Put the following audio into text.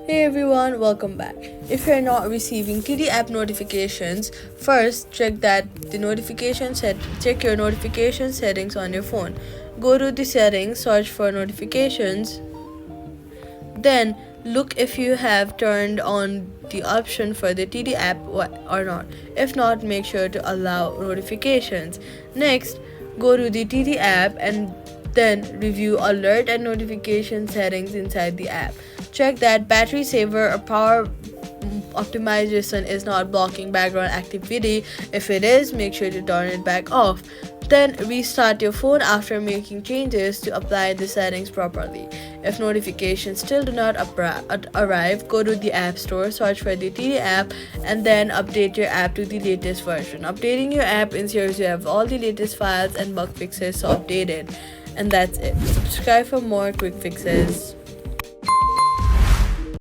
Hey everyone, welcome back. If you're not receiving TD app notifications, first check your notification settings on your phone. Go to the settings, search for notifications, then look if you have turned on the option for the TD app or not. If not, make sure to allow notifications. Next, go to the TD app and then review alert and notification settings inside the app. Check that battery saver or power optimization is not blocking background activity. If it is, make sure to turn it back off. Then restart your phone after making changes to apply the settings properly. If notifications still do not arrive, go to the App Store, search for the TD app, and then update your app to the latest version. Updating your app ensures you have all the latest files and bug fixes updated. And that's it. Subscribe for more quick fixes.